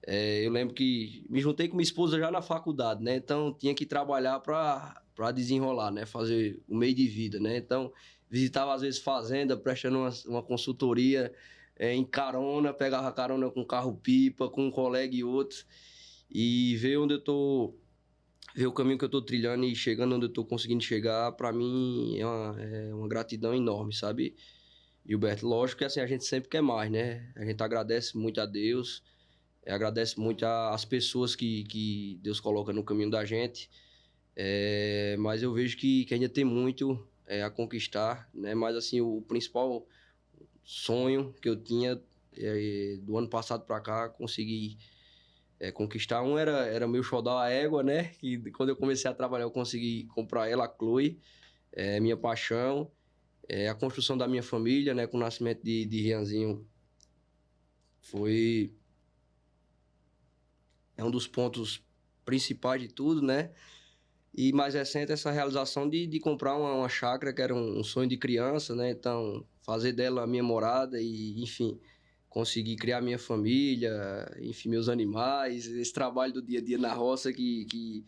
Eu lembro que me juntei com minha esposa já na faculdade, né? Então tinha que trabalhar para desenrolar, né? Fazer o meio de vida, né? Então visitava às vezes fazenda, prestando uma consultoria em carona, pegava carona com carro-pipa, com um colega e outro. E ver o caminho que eu tô trilhando e chegando onde eu tô conseguindo chegar, para mim é uma gratidão enorme, sabe, Gilberto? Lógico que assim, a gente sempre quer mais, né? A gente agradece muito a Deus, agradece muito às pessoas que Deus coloca no caminho da gente, mas eu vejo que ainda tem muito a conquistar, né? Mas assim, o principal sonho que eu tinha do ano passado para cá, consegui conquistar. Era meu xodó, a égua, né? E quando eu comecei a trabalhar, eu consegui comprar ela, a Chloe, minha paixão. A construção da minha família, né? Com o nascimento de Rianzinho, é um dos pontos principais de tudo, né? E mais recente, essa realização de comprar uma chácara, que era um sonho de criança, né? Então, fazer dela a minha morada e, enfim, conseguir criar minha família, enfim, meus animais, esse trabalho do dia a dia na roça que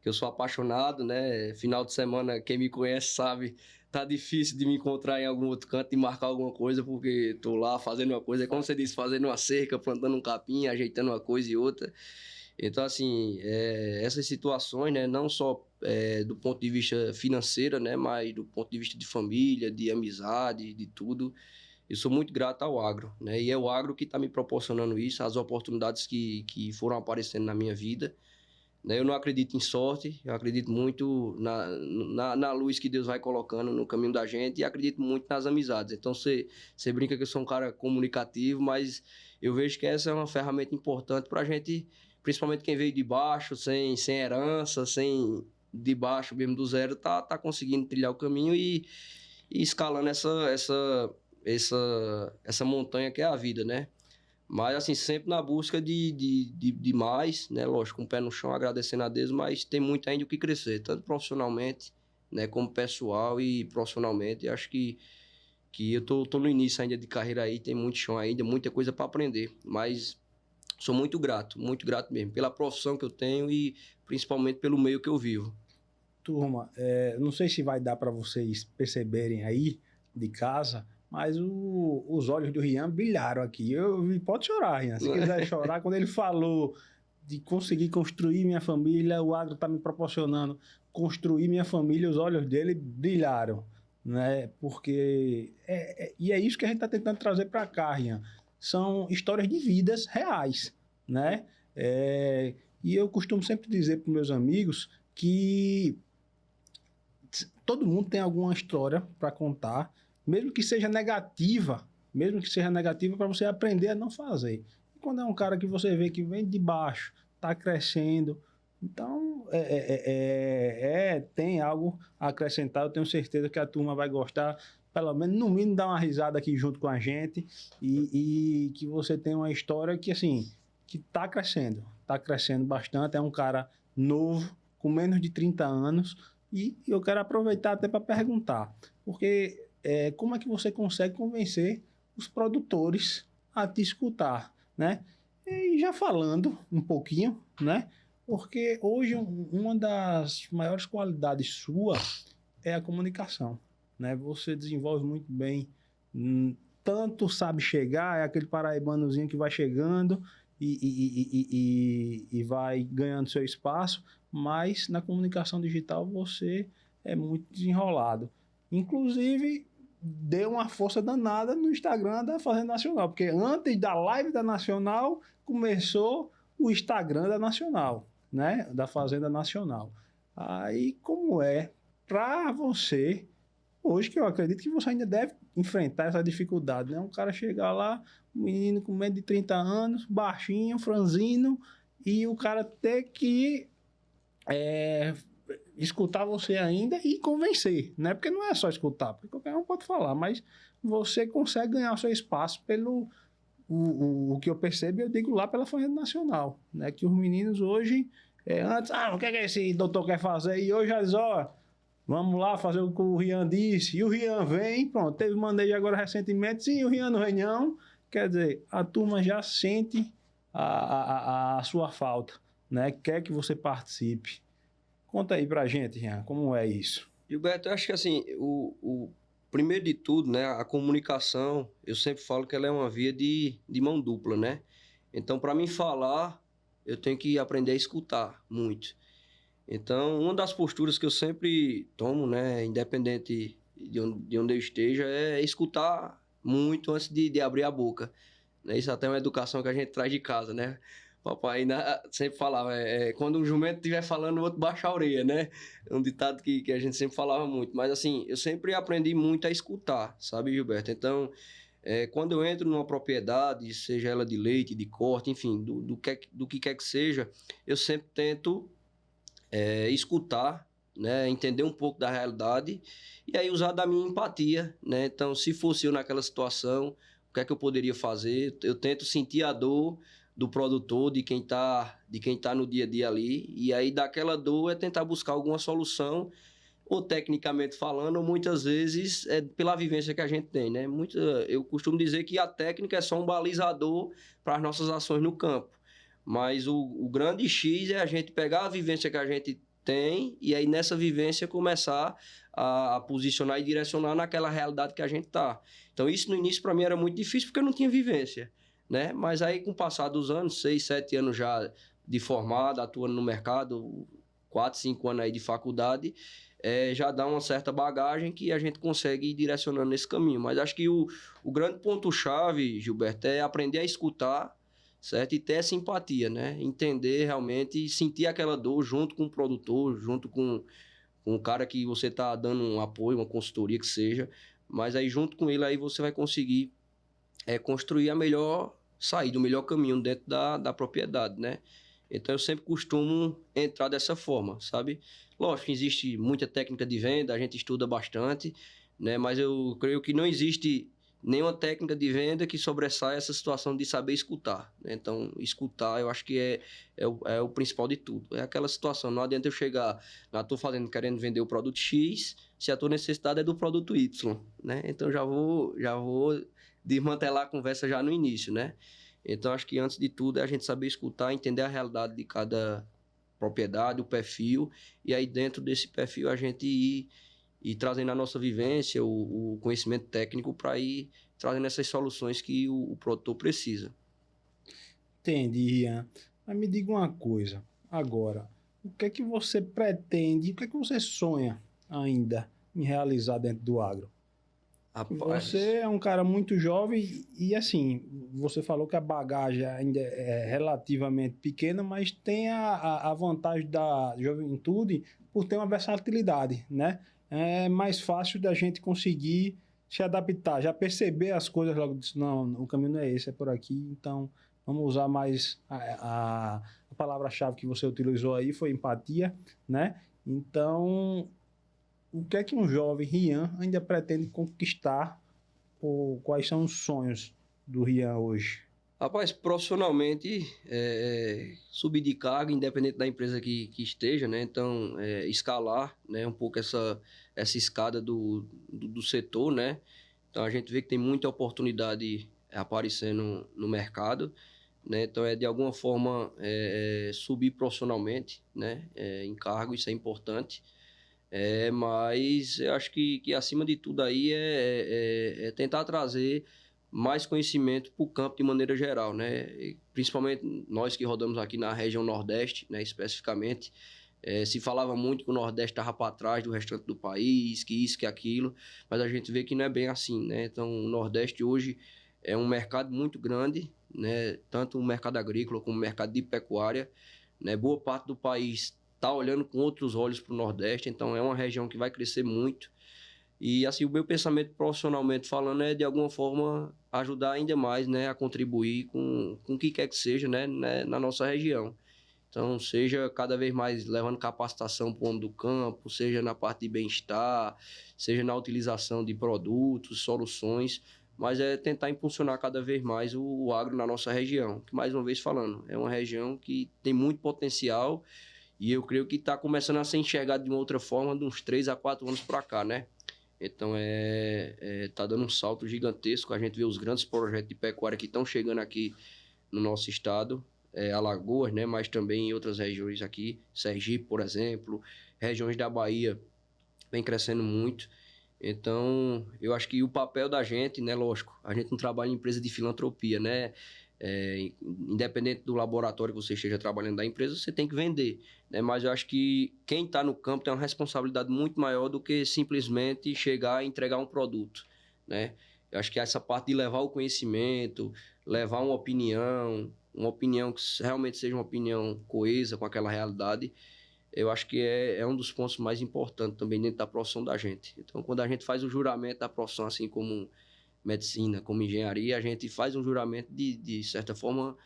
que eu sou apaixonado, né? Final de semana, quem me conhece sabe, tá difícil de me encontrar em algum outro canto e marcar alguma coisa, porque tô lá fazendo uma coisa, como você disse, fazendo uma cerca, plantando um capim, ajeitando uma coisa e outra. Então, assim, essas situações, né, não só do ponto de vista financeiro, né, mas do ponto de vista de família, de amizade, de tudo, eu sou muito grato ao agro, né, e é o agro que está me proporcionando isso, as oportunidades que foram aparecendo na minha vida, né. Eu não acredito em sorte, eu acredito muito na luz que Deus vai colocando no caminho da gente e acredito muito nas amizades. Então, você brinca que eu sou um cara comunicativo, mas eu vejo que essa é uma ferramenta importante para a gente, principalmente quem veio de baixo, sem herança, de baixo mesmo do zero, tá conseguindo trilhar o caminho e escalando essa montanha que é a vida, né? Mas, assim, sempre na busca de mais, né? Lógico, com o pé no chão, agradecendo a Deus, mas tem muito ainda o que crescer, tanto profissionalmente, né, como pessoal e profissionalmente. Acho que eu tô no início ainda de carreira aí, tem muito chão ainda, muita coisa para aprender, mas sou muito grato mesmo, pela profissão que eu tenho e principalmente pelo meio que eu vivo. Turma, não sei se vai dar para vocês perceberem aí de casa, mas os olhos do Rian brilharam aqui. Pode chorar, Rian, se quiser chorar. Quando ele falou de conseguir construir minha família, o agro está me proporcionando construir minha família, os olhos dele brilharam, né? Porque e é isso que a gente está tentando trazer para cá, Rian. São histórias de vidas reais, né? E eu costumo sempre dizer para meus amigos que todo mundo tem alguma história para contar, mesmo que seja negativa para você aprender a não fazer. E quando é um cara que você vê que vem de baixo, está crescendo, então tem algo a acrescentar. Eu tenho certeza que a turma vai gostar, pelo menos no mínimo dar uma risada aqui junto com a gente e que você tem uma história que assim, que está crescendo bastante. É um cara novo, com menos de 30 anos, e eu quero aproveitar até para perguntar, porque como é que você consegue convencer os produtores a te escutar, né? E já falando um pouquinho, né? Porque hoje uma das maiores qualidades sua é a comunicação, né? Você desenvolve muito bem, tanto sabe chegar, é aquele paraibanozinho que vai chegando e vai ganhando seu espaço, mas na comunicação digital você é muito desenrolado. Inclusive, deu uma força danada no Instagram da Fazenda Nacional, porque antes da live da Nacional, começou o Instagram da Nacional, né? Da Fazenda Nacional. Aí, como é para você, hoje que eu acredito que você ainda deve enfrentar essa dificuldade, né? Um cara chegar lá, um menino com menos de 30 anos, baixinho, franzino, e o cara ter que escutar você ainda e convencer, né? Porque não é só escutar, porque qualquer um pode falar, mas você consegue ganhar o seu espaço pelo o que eu percebo, eu digo lá pela Fazenda Nacional, né? Que os meninos hoje, antes, o que esse doutor quer fazer? E hoje já diz, vamos lá fazer o que o Rian disse, e o Rian vem, pronto, teve manejo agora recentemente, sim, o Rian não vem não, quer dizer, a turma já sente a sua falta, né? Quer que você participe. Conta aí pra gente, Rian, como é isso? Gilberto, eu acho que assim, o primeiro de tudo, né, a comunicação, eu sempre falo que ela é uma via de mão dupla, né? Então, para mim falar, eu tenho que aprender a escutar muito. Então, uma das posturas que eu sempre tomo, né, independente de onde eu esteja, é escutar muito antes de abrir a boca. Isso até é uma educação que a gente traz de casa, né? Papai sempre falava, quando um jumento estiver falando, o outro baixa a orelha, né? É um ditado que a gente sempre falava muito. Mas, assim, eu sempre aprendi muito a escutar, sabe, Gilberto? Então, quando eu entro numa propriedade, seja ela de leite, de corte, enfim, do que quer que seja, eu sempre tento escutar, né? Entender um pouco da realidade e aí usar da minha empatia, né? Então, se fosse eu naquela situação, o que é que eu poderia fazer? Eu tento sentir a dor do produtor, de quem tá no dia a dia ali, e aí daquela dor é tentar buscar alguma solução, ou tecnicamente falando, ou muitas vezes é pela vivência que a gente tem, né? Eu costumo dizer que a técnica é só um balizador para as nossas ações no campo, mas o grande X é a gente pegar a vivência que a gente tem, e aí nessa vivência começar a posicionar e direcionar naquela realidade que a gente está. Então isso no início para mim era muito difícil porque eu não tinha vivência, né? Mas aí com o passar dos anos, 6, 7 anos já de formado, atuando no mercado, 4, 5 anos aí de faculdade, já dá uma certa bagagem que a gente consegue ir direcionando nesse caminho. Mas acho que o grande ponto-chave, Gilberto, é aprender a escutar, certo? E ter essa empatia, né? Entender realmente e sentir aquela dor junto com o produtor, junto com o cara que você está dando um apoio, uma consultoria que seja, mas aí junto com ele aí você vai conseguir construir a melhor saída, o melhor caminho dentro da propriedade, né? Então eu sempre costumo entrar dessa forma, sabe? Lógico que existe muita técnica de venda, a gente estuda bastante, né? Mas eu creio que não existe nenhuma técnica de venda que sobressaia essa situação de saber escutar, né? Então, escutar eu acho que é o principal de tudo. É aquela situação, não adianta eu chegar, estou querendo vender o produto X, se a tua necessidade é do produto Y, né? Então já vou desmantelar a conversa já no início, né? Então, acho que antes de tudo é a gente saber escutar, entender a realidade de cada propriedade, o perfil, e aí dentro desse perfil a gente ir trazendo a nossa vivência, o conhecimento técnico para ir trazendo essas soluções que o produtor precisa. Entendi, Ian. Mas me diga uma coisa, agora, o que é que você pretende, o que é que você sonha ainda em realizar dentro do agro? Rapaz, Você é um cara muito jovem e, assim, você falou que a bagagem ainda é relativamente pequena, mas tem a vantagem da juventude por ter uma versatilidade, né? É mais fácil da gente conseguir se adaptar, já perceber as coisas logo, não, o caminho não é esse, é por aqui, então vamos usar mais a palavra-chave que você utilizou aí, foi empatia, né? Então, o que é que um jovem Rian ainda pretende conquistar? Ou quais são os sonhos do Rian hoje? Rapaz, profissionalmente, subir de cargo, independente da empresa que esteja, né? Então, escalar, né? Um pouco essa escada do setor, né? Então, a gente vê que tem muita oportunidade aparecendo no mercado, né? Então, de alguma forma, subir profissionalmente, né? Em cargo, isso é importante. Mas eu acho que acima de tudo aí é tentar trazer mais conhecimento para o campo de maneira geral, né? E principalmente nós que rodamos aqui na região Nordeste, né, especificamente, se falava muito que o Nordeste estava para trás do restante do país, que isso, que aquilo, mas a gente vê que não é bem assim, né? Então, o Nordeste hoje é um mercado muito grande, né? Tanto o mercado agrícola como o mercado de pecuária, né? Boa parte do país está olhando com outros olhos para o Nordeste, então é uma região que vai crescer muito. E assim, o meu pensamento profissionalmente falando é de alguma forma ajudar ainda mais, né, a contribuir com o que quer que seja, né, na nossa região. Então, seja cada vez mais levando capacitação para o homem do campo, seja na parte de bem-estar, seja na utilização de produtos, soluções, mas é tentar impulsionar cada vez mais o agro na nossa região. Que, mais uma vez falando, é uma região que tem muito potencial e eu creio que está começando a ser enxergado de uma outra forma de uns 3 a 4 anos para cá, né? Então, tá dando um salto gigantesco. A gente vê os grandes projetos de pecuária que estão chegando aqui no nosso estado, Alagoas, né? Mas também em outras regiões aqui, Sergipe, por exemplo, regiões da Bahia, vem crescendo muito. Então, eu acho que o papel da gente, né? Lógico, a gente não trabalha em empresa de filantropia, né? Independente do laboratório que você esteja trabalhando da empresa, você tem que vender, né? Mas eu acho que quem está no campo tem uma responsabilidade muito maior do que simplesmente chegar e entregar um produto, né? Eu acho que essa parte de levar o conhecimento, levar uma opinião que realmente seja uma opinião coesa com aquela realidade, eu acho que é um dos pontos mais importantes também dentro da profissão da gente. Então, quando a gente faz o juramento da profissão, assim como medicina, como engenharia, a gente faz um juramento de certa forma,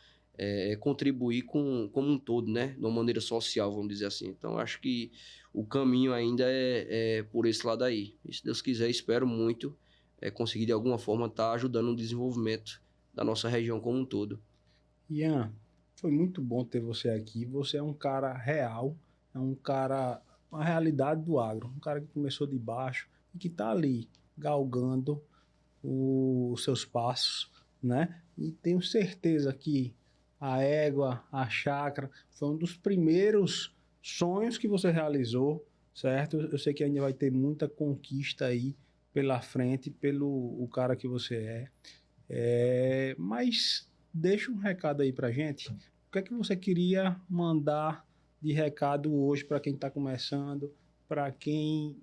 contribuir como um todo, né? De uma maneira social, vamos dizer assim. Então, acho que o caminho ainda é por esse lado aí. E, se Deus quiser, espero muito conseguir, de alguma forma, estar ajudando no desenvolvimento da nossa região como um todo. Ian, foi muito bom ter você aqui. Você é um cara real, é um cara, uma realidade do agro, um cara que começou de baixo e que está ali, galgando os seus passos, né? E tenho certeza que a égua, a chácara, foi um dos primeiros sonhos que você realizou, certo? Eu sei que ainda vai ter muita conquista aí pela frente, pelo o cara que você é. Mas deixa um recado aí pra gente. O que é que você queria mandar de recado hoje para quem está começando, para quem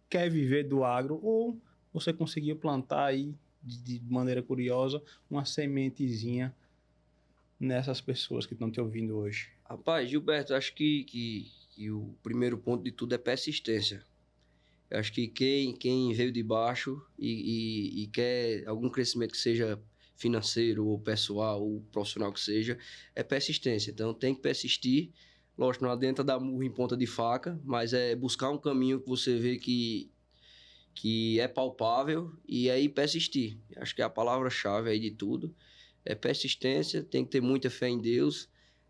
quer viver do agro, ou você conseguiu plantar aí, de maneira curiosa, uma sementezinha nessas pessoas que estão te ouvindo hoje? Rapaz, Gilberto, acho que o primeiro ponto de tudo é persistência. Eu acho que quem veio de baixo e quer algum crescimento que seja financeiro, ou pessoal, ou profissional que seja, é persistência. Então tem que persistir. Lógico, não adianta dar murro em ponta de faca, mas é buscar um caminho que você vê que é palpável e aí persistir. Acho que é a palavra-chave aí de tudo. É persistência, tem que ter muita fé em Deus,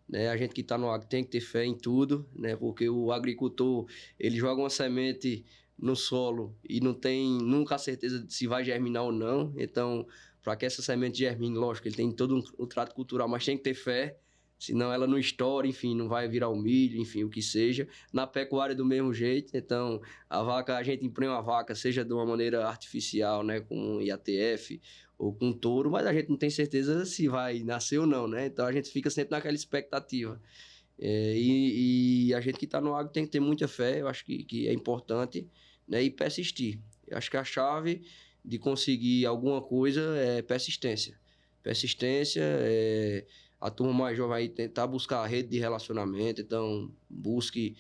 né? A gente que está no agro tem que ter fé em tudo, né? Porque o agricultor, ele joga uma semente no solo e não tem nunca a certeza de se vai germinar ou não. Então, para que essa semente germine, lógico, ele tem todo um trato cultural, mas tem que ter fé, senão ela não estoura, enfim, não vai virar o milho, enfim, o que seja. Na pecuária do mesmo jeito, então a vaca, a gente emprenha uma vaca, seja de uma maneira artificial, né, com um IATF ou com um touro, mas a gente não tem certeza se vai nascer ou não, né? Então a gente fica sempre naquela expectativa. E a gente que está no agro tem que ter muita fé, eu acho que é importante, né, e persistir. Eu acho que a chave de conseguir alguma coisa é persistência. Persistência, a turma mais jovem aí tentar buscar a rede de relacionamento, então busque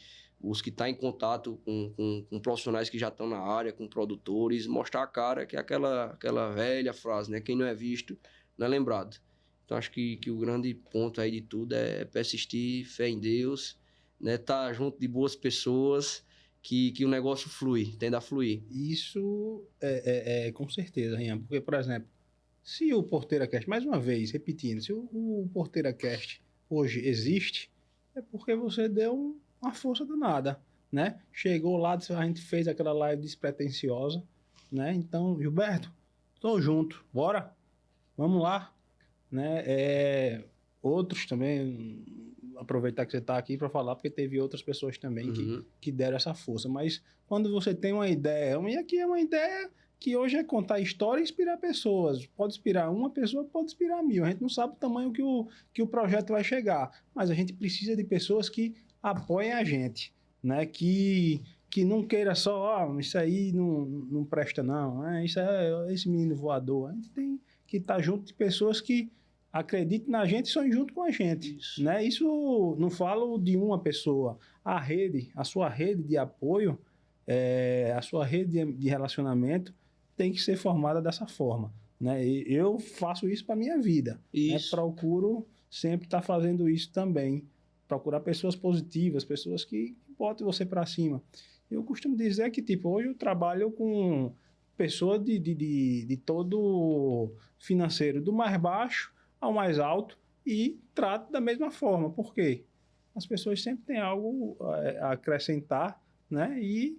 estar em contato com profissionais que já estão na área, com produtores, mostrar a cara, que é aquela velha frase, né? Quem não é visto não é lembrado. Então acho que o grande ponto aí de tudo é persistir, fé em Deus, né? Tá junto de boas pessoas, que o negócio flui, tende a fluir. Isso é com certeza, Rian, porque, por exemplo, se o Porteira Cast, mais uma vez, repetindo, se o Porteira Cast hoje existe, é porque você deu uma força danada, né? Chegou lá, a gente fez aquela live despretensiosa, né? Então, Gilberto, tô junto, bora? Vamos lá, né? Outros também, aproveitar que você está aqui para falar, porque teve outras pessoas também que deram essa força. Mas quando você tem uma ideia, e aqui é uma ideia que hoje é contar história e inspirar pessoas. Pode inspirar uma pessoa, pode inspirar 1000. A gente não sabe o tamanho que o projeto vai chegar, mas a gente precisa de pessoas que apoiem a gente, né? Que não queira só, isso aí não presta não, né? Isso é esse menino voador. A gente tem que estar junto de pessoas que acreditem na gente e sonhem junto com a gente. Isso, né? Isso não falo de uma pessoa. A sua rede de apoio, a sua rede de relacionamento tem que ser formada dessa forma, né? E eu faço isso para minha vida, né? Procuro sempre estar fazendo isso também, procurar pessoas positivas, pessoas que botem você para cima. Eu costumo dizer que, tipo, hoje eu trabalho com pessoas de todo financeiro, do mais baixo ao mais alto, e trato da mesma forma. Por quê? As pessoas sempre têm algo a acrescentar, né? E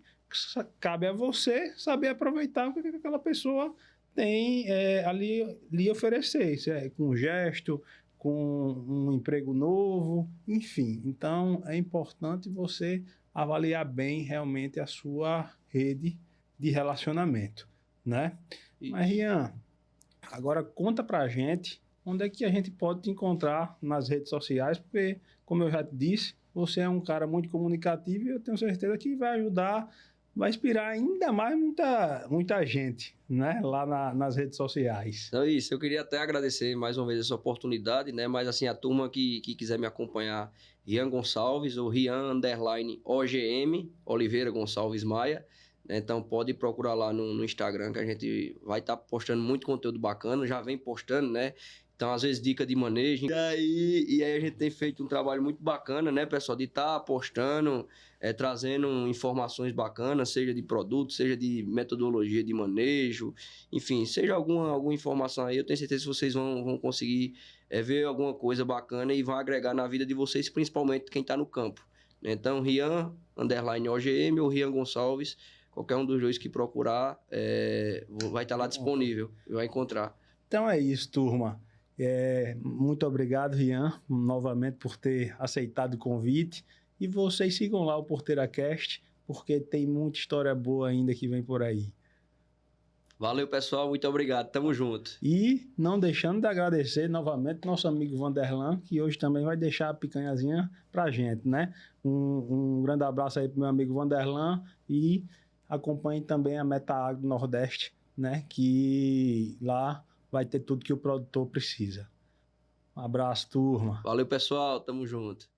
cabe a você saber aproveitar o que aquela pessoa tem ali lhe oferecer, com um gesto, com um emprego novo, enfim. Então, é importante você avaliar bem realmente a sua rede de relacionamento, né? Isso. Mas, Rian, agora conta pra gente onde é que a gente pode te encontrar nas redes sociais, porque, como eu já te disse, você é um cara muito comunicativo e eu tenho certeza que vai ajudar, vai inspirar ainda mais muita gente, né, lá nas redes sociais. Então é isso, eu queria até agradecer mais uma vez essa oportunidade, né, mas assim, a turma que quiser me acompanhar, Rian Gonçalves ou Rian_OGM, Oliveira Gonçalves Maia, né, então pode procurar lá no Instagram, que a gente vai estar postando muito conteúdo bacana, já vem postando, né. Então, às vezes, dica de manejo. E aí a gente tem feito um trabalho muito bacana, né, pessoal? De estar postando, trazendo informações bacanas, seja de produto, seja de metodologia de manejo, enfim, seja alguma informação aí. Eu tenho certeza que vocês vão conseguir ver alguma coisa bacana e vão agregar na vida de vocês, principalmente quem está no campo. Então, Rian_OGM ou Rian Gonçalves, qualquer um dos dois que procurar, vai estar lá disponível, vai encontrar. Então é isso, turma. Muito obrigado, Rian, novamente por ter aceitado o convite. E vocês sigam lá o Porteira Cast, porque tem muita história boa ainda que vem por aí. Valeu, pessoal. Muito obrigado. Tamo junto. E não deixando de agradecer novamente nosso amigo Vanderlan, que hoje também vai deixar a picanhazinha pra gente, né? Um grande abraço aí pro meu amigo Vanderlan e acompanhe também a Meta Agro Nordeste, né? Que lá vai ter tudo que o produtor precisa. Um abraço, turma. Valeu, pessoal. Tamo junto.